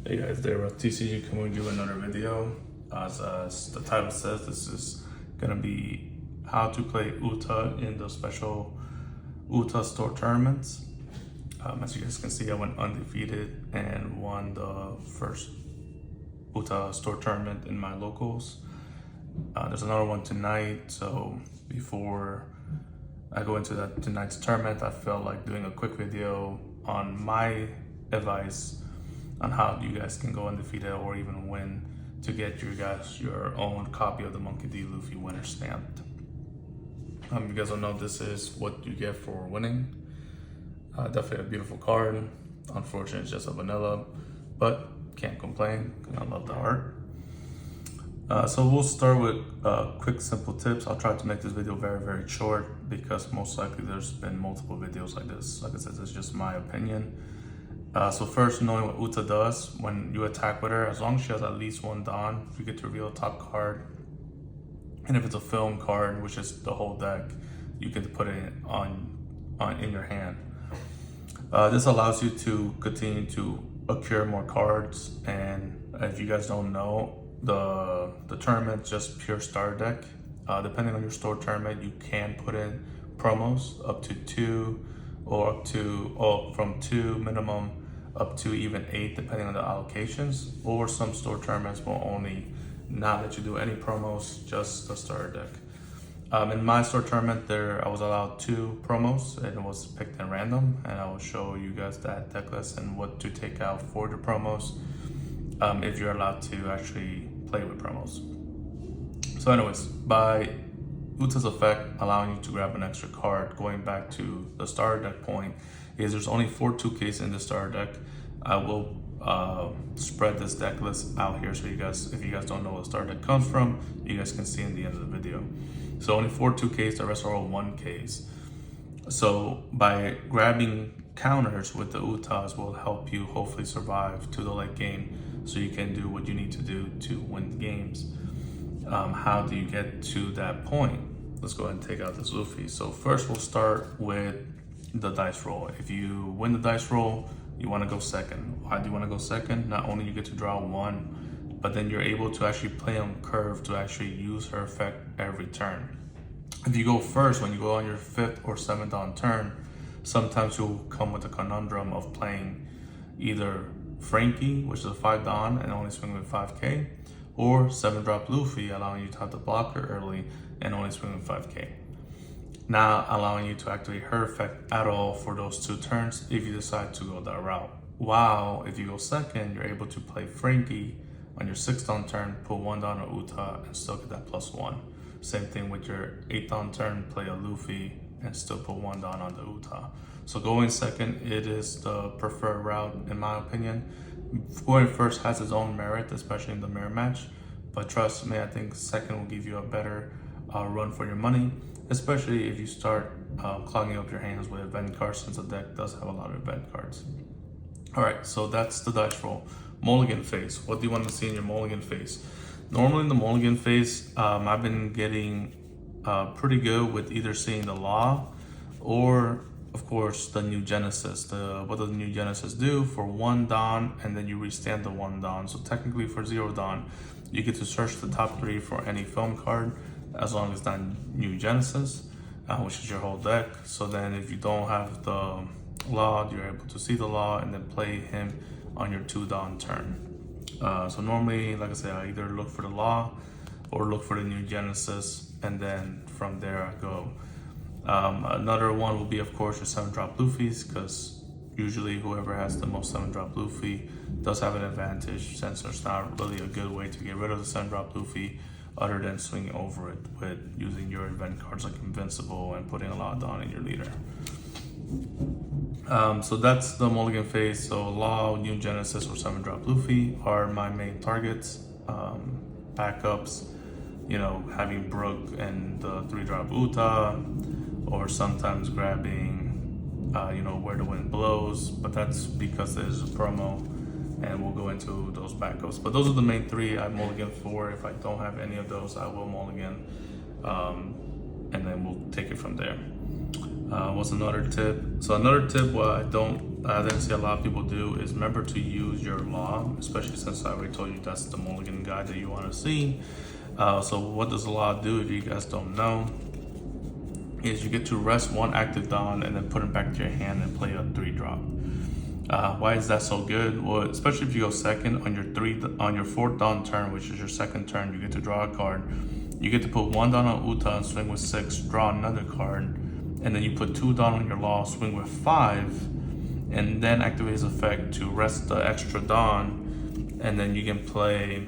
Hey guys, there TCG coming to another video. As the title says, this is gonna be how to play Uta in the special Uta store tournaments. As you guys can see, I went undefeated and won the first Uta store tournament in my locals. There's another one tonight, so before I go into tonight's tournament, I felt like doing a quick video on my advice on how you guys can go undefeated or even win to get your own copy of the Monkey D. Luffy winner stamped. You guys don't know, this is what you get for winning. Definitely a beautiful card. Unfortunately, it's just a vanilla, but can't complain. I love the art. So we'll start with quick, simple tips. I'll try to make this video very, very short because most likely there's been multiple videos like this. Like I said, this is just my opinion. So first, knowing what Uta does, when you attack with her, as long as she has at least one Dawn, you get to reveal a top card. And if it's a film card, which is the whole deck, you get to put it in your hand. This allows you to continue to accrue more cards. And if you guys don't know, the tournament's just pure starter deck. Depending on your store tournament, you can put in promos up to 2 or from 2 minimum up to even 8 depending on the allocations, or some store tournaments will only not let you do any promos, just the starter deck. In my store tournament I was allowed 2 promos and it was picked at random, and I will show you guys that deck list and what to take out for the promos if you're allowed to actually play with promos. So anyways, by Uta's effect allowing you to grab an extra card, going back to the starter deck point, is there's only 4 2Ks in the starter deck. I will spread this deck list out here so you guys, if you guys don't know where the starter deck comes from, you guys can see in the end of the video. So only 4 2Ks, the rest are all 1Ks. So by grabbing counters with the Utas will help you hopefully survive to the late game so you can do what you need to do to win games. How do you get to that point? Let's go ahead and take out this Luffy. So first we'll start with the dice roll. If you win the dice roll, you want to go second. Why do you want to go second? Not only you get to draw 1, but then you're able to actually play on curve to actually use her effect every turn. If you go first, when you go on your 5th or 7th on turn, sometimes you'll come with the conundrum of playing either Frankie, which is a 5 Dawn and only swing with 5k, or 7-drop Luffy, allowing you to have the blocker early and only swing with 5k. Not allowing you to activate her effect at all for those 2 turns if you decide to go that route. While if you go second, you're able to play Frankie on your 6th on turn, put 1 down on Uta and still get that +1. Same thing with your 8th on turn, play a Luffy and still put 1 down on the Uta. So going second, it is the preferred route in my opinion. Going first has its own merit, especially in the mirror match, but trust me, I think second will give you a better run for your money, especially if you start clogging up your hands with event cards, since the deck does have a lot of event cards. Alright, so that's the dice roll. Mulligan phase. What do you want to see in your mulligan phase? Normally in the mulligan phase, I've been getting pretty good with either seeing the law or of course the new Genesis. What does the new Genesis do? For 1 Dawn and then you restamp the 1 Dawn. So technically for 0 Dawn, you get to search the top 3 for any film card as long as that new Genesis, which is your whole deck. So then if you don't have the law, you're able to see the law and then play him on your 2 Dawn turn. So normally, like I said, I either look for the law or look for the new Genesis, and then from there I go. Another one will be, of course, your 7-drop Luffys, because usually whoever has the most 7-drop Luffy does have an advantage, since there's not really a good way to get rid of the 7-drop Luffy other than swinging over it with using your event cards like Invincible and putting a lot down in your leader. So that's the mulligan phase. So Law, New Genesis, or 7-drop Luffy are my main targets. Backups, you know, having Brook and the 3-drop Uta, or sometimes grabbing, you know, Where the Wind Blows, but that's because there's a promo, and we'll go into those backups. But those are the main 3 I mulligan for. If I don't have any of those, I will mulligan, and then we'll take it from there. What's another tip? So another tip, what I didn't see a lot of people do is remember to use your law, especially since I already told you that's the Mulligan guide that you want to see. So what does the law do, if you guys don't know, is you get to rest one active Dawn and then put it back to your hand and play a 3-drop. Why is that so good? Well, especially if you go second on your 4th Dawn turn, which is your second turn, you get to draw a card. You get to put 1 Dawn on Uta and swing with 6, draw another card, and then you put 2 Dawn on your law, swing with 5, and then activate his effect to rest the extra Dawn, and then you can play.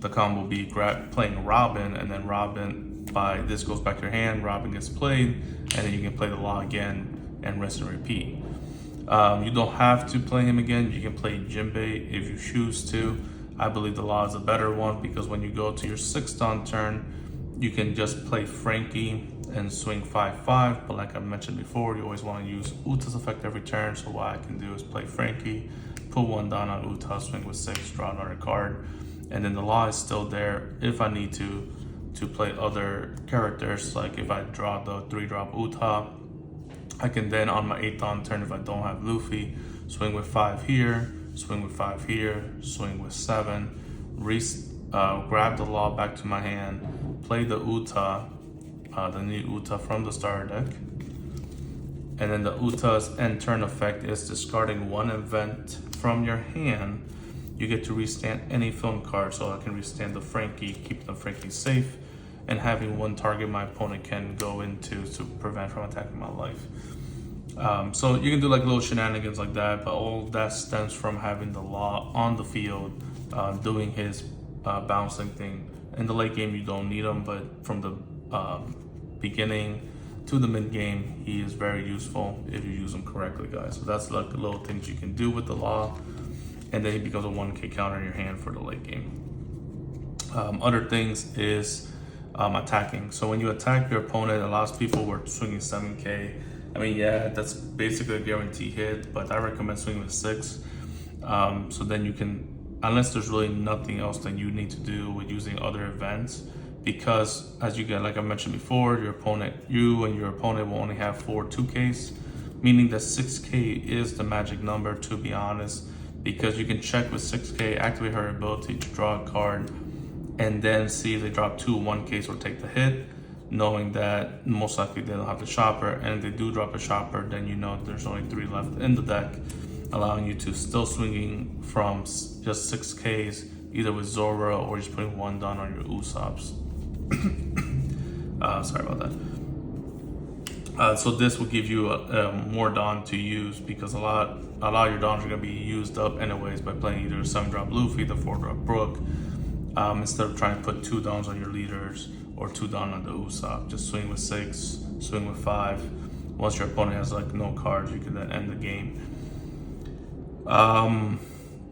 The combo will be playing Robin, and then Robin, by this goes back to your hand, Robin gets played, and then you can play the law again and rest and repeat. You don't have to play him again. You can play Jinbei if you choose to. I believe the law is a better one because when you go to your 6th Dawn turn, you can just play Frankie and swing 5-5. But like I mentioned before, you always want to use Uta's effect every turn. So what I can do is play Frankie, put 1 Dawn on Uta, swing with 6, draw another card. And then the law is still there if I need to play other characters. Like if I draw the 3-drop Uta, I can then on my 8th Dawn turn, if I don't have Luffy, swing with 5 here, swing with 5 here, swing with 7, grab the law back to my hand, play the Uta, the new Uta from the starter deck. And then the Uta's end turn effect is discarding 1 event from your hand. You get to restand any film card, so I can restand the Frankie, keep the Frankie safe, and having 1 target my opponent can go into to prevent from attacking my life. So you can do like little shenanigans like that, but all that stems from having the law on the field, doing his bouncing thing. In the late game, you don't need him, but from the beginning to the mid game, he is very useful if you use him correctly, guys. So that's like the little things you can do with the law, and then he becomes a 1K counter in your hand for the late game. Other things is attacking. So when you attack your opponent, a lot of people were swinging 7K. I mean, yeah, that's basically a guaranteed hit, but I recommend swinging with 6. So then you can, unless there's really nothing else that you need to do with using other events, because as you get, like I mentioned before, you and your opponent will only have 4 2Ks, meaning that 6K is the magic number, to be honest, because you can check with 6K, activate her ability to draw a card, and then see if they drop 2 1Ks or take the hit, knowing that most likely they don't have the shopper, and if they do drop a shopper, then you know there's only 3 left in the deck, allowing you to still swinging from just 6Ks, either with Zora or just putting 1 Dawn on your Usops. Sorry about that. So this will give you more Dawn to use, because a lot of your Dawns are going to be used up anyways by playing either 7-drop Luffy, the 4-drop Brook, instead of trying to put 2 Dawns on your leaders or 2 Dawn on the Usopp. Just swing with 6, swing with 5. Once your opponent has like no cards, you can then end the game.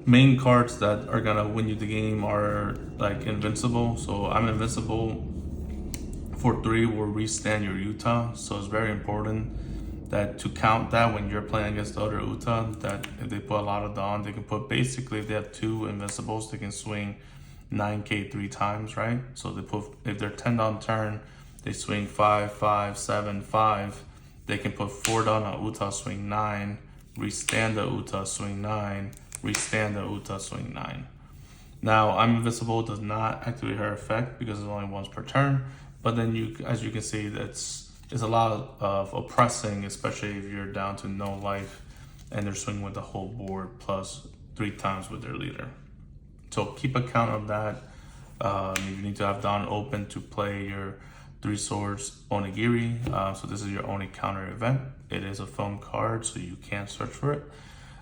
Main cards that are gonna win you the game are like invincible. So I'm invincible for 3 will restand your Utah. So it's very important that to count that when you're playing against the other Utah, that if they put a lot of Dawn, they can put basically, if they have 2 invincibles, they can swing 9K 3 times, right? So they put, if they're 10 Dawn turn, they swing 5, 5, 7, 5. They can put 4 Dawn on Utah, swing 9, restand the Utah, swing 9, restand the Uta, swing 9. Now, I'm Invincible does not activate her effect because it's only once per turn, but then you, as you can see, it's a lot of oppressing, especially if you're down to no life and they're swinging with the whole board plus 3 times with their leader. So keep account of that. You need to have Dawn open to play your 3 Swords Onigiri. So this is your only counter event. It is a film card, so you can't search for it.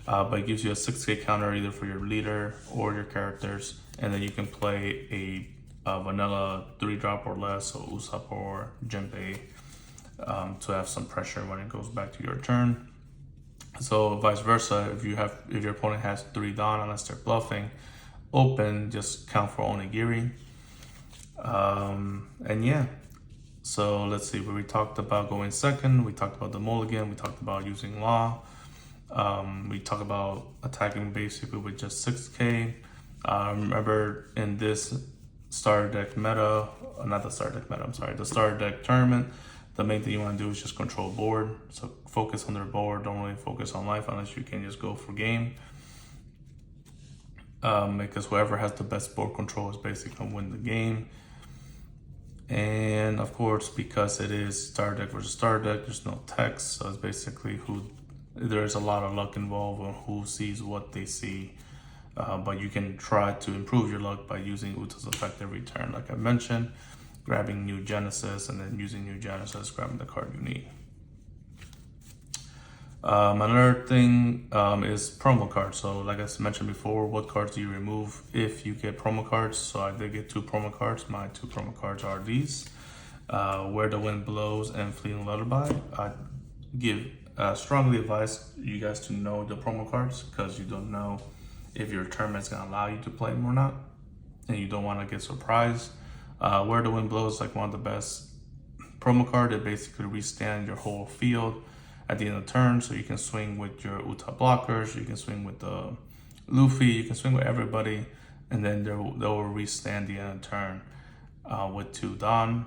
But it gives you a 6K counter either for your leader or your characters, and then you can play a vanilla 3-drop or less, so Usopp or Jinbei, to have some pressure when it goes back to your turn. So vice versa, if your opponent has 3 Dawn, unless they're bluffing, open, just count for Onigiri. And yeah, so let's see, we talked about going second, we talked about the Mulligan, we talked about using Law. We talk about attacking basically with just 6K. Remember in this starter deck meta, not the starter deck meta, I'm sorry, the starter deck tournament, the main thing you want to do is just control board. So focus on their board. Don't really focus on life unless you can just go for game. Because whoever has the best board control is basically going to win the game. And of course, because it is starter deck versus starter deck, there's no text. So it's basically there's a lot of luck involved on who sees what they see. But you can try to improve your luck by using Uta's effect every turn, like I mentioned, grabbing New Genesis, and then using New Genesis, grabbing the card you need. Another thing is promo cards. So like I mentioned before, what cards do you remove if you get promo cards? So I did get 2 promo cards. My 2 promo cards are these, Where the Wind Blows and Fleeting Lullaby. I strongly advise you guys to know the promo cards, because you don't know if your tournament's gonna allow you to play them or not, and you don't want to get surprised. Where the Wind Blows is like one of the best promo card. It basically restands your whole field at the end of the turn, so you can swing with your Uta blockers, you can swing with the Luffy, you can swing with everybody, and then they will restand the end of the turn with 2 Dawn.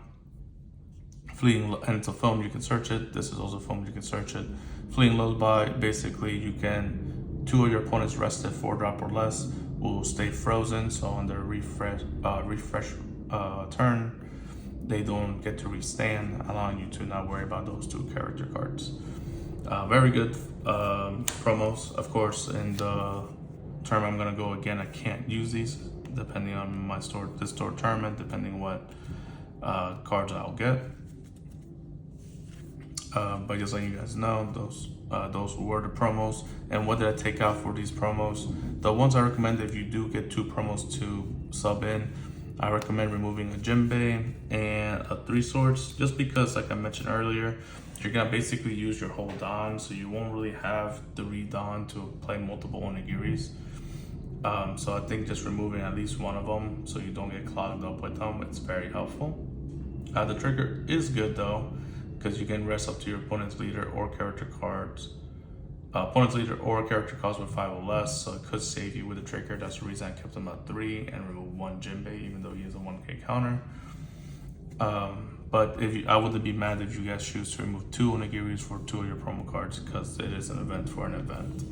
Fleeting, and it's a film, you can search it. This is also a film, you can search it. Fleeting Lullaby, basically you can, 2 of your opponents rested 4-drop or less will stay frozen, so on their refresh turn, they don't get to restand, allowing you to not worry about those 2 character cards. Very good promos. Of course, in the tournament I'm gonna go again, I can't use these depending on this store tournament, depending what cards I'll get. But just letting you guys know, those were the promos. And what did I take out for these promos? The ones I recommend, if you do get 2 promos to sub in, I recommend removing a Jinbei and a 3 Swords, just because, like I mentioned earlier, you're gonna basically use your whole Dawn, so you won't really have 3 Dawn to play multiple Onigiris. So I think just removing at least one of them so you don't get clogged up with them, it's very helpful. The trigger is good though, because you can rest up to your opponent's leader or character cards. Opponent's leader or character cards with 5 or less, so it could save you with the trigger. That's the reason I kept him at 3 and removed 1 Jinbei, even though he has a 1k counter. But I wouldn't be mad if you guys choose to remove 2 Onigiris for 2 of your promo cards, because it is an event for an event.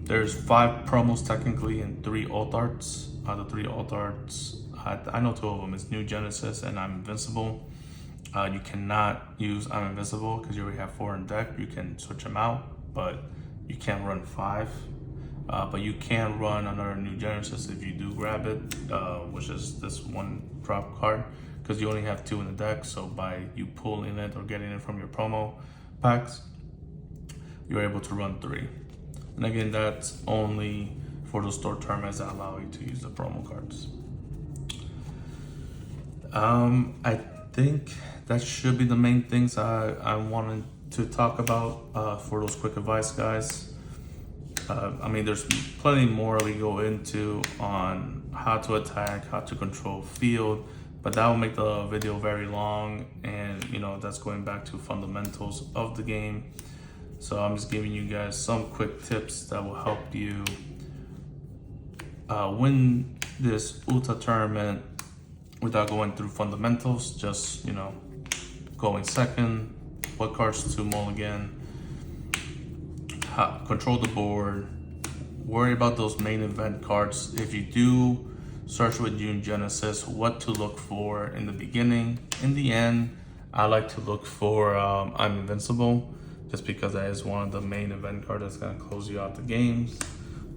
There's 5 promos technically and 3 alt arts. The 3 alt arts, I know 2 of them. It's New Genesis and I'm Invincible. You cannot use I'm Invincible because you already have 4 in deck. You can switch them out, but you can't run 5. But you can run another New Genesis if you do grab it, which is this 1-drop card, because you only have 2 in the deck. So by you pulling it or getting it from your promo packs, you're able to run 3. And again, that's only for those store tournaments that allow you to use the promo cards. I think that should be the main things I wanted to talk about for those quick advice, guys. I mean, there's plenty more we go into on how to attack, how to control field, but that will make the video very long, and that's going back to fundamentals of the game. So I'm just giving you guys some quick tips that will help you win this Uta tournament without going through fundamentals. Just going second, what cards to mulligan, control the board, worry about those main event cards. If you do search with New Genesis, what to look for in the beginning. In the end, I like to look for I'm Invincible, just because that is one of the main event cards that's gonna close you out the games.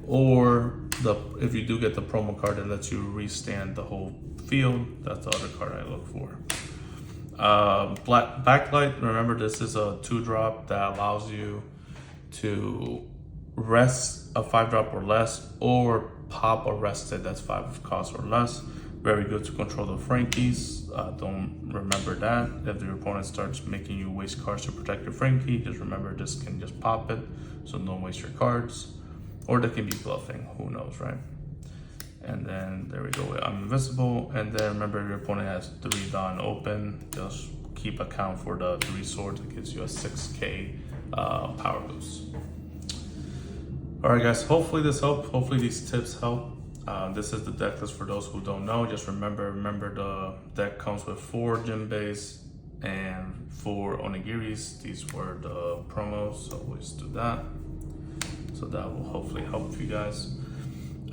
Or if you do get the promo card that lets you restand the whole field, that's the other card I look for. Backlight, remember this is a 2-drop that allows you to rest a 5-drop or less, or pop a rested that's 5 cost or less. Very good to control the Frankies. Don't remember that. If your opponent starts making you waste cards to protect your Frankie, just remember this can just pop it, so don't waste your cards. Or they can be bluffing, who knows, right? And then there we go, I'm Invincible. And then remember, if your opponent has 3 Dawn open, just keep account for the 3 Swords. It gives you a 6k power boost. All right, guys, hopefully this helped. Hopefully these tips help. This is the deck list for those who don't know. Just remember the deck comes with 4 Jinbeis, And for onigiris, these were the promos, so always do that. So that will hopefully help you guys.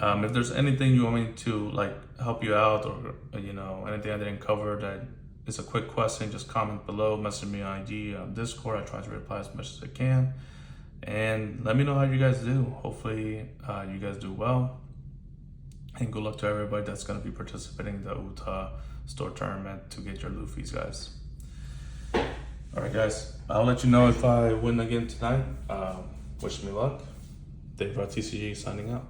If there's anything you want me to like help you out, or anything I didn't cover that is a quick question, just comment below, message me on IG, on Discord. I try to reply as much as I can. And let me know how you guys do. Hopefully you guys do well. And good luck to everybody that's going to be participating in the Utah store tournament to get your Luffy's, guys. All right, guys. I'll let you know if I win again tonight. Wish me luck. Dave TCG signing out.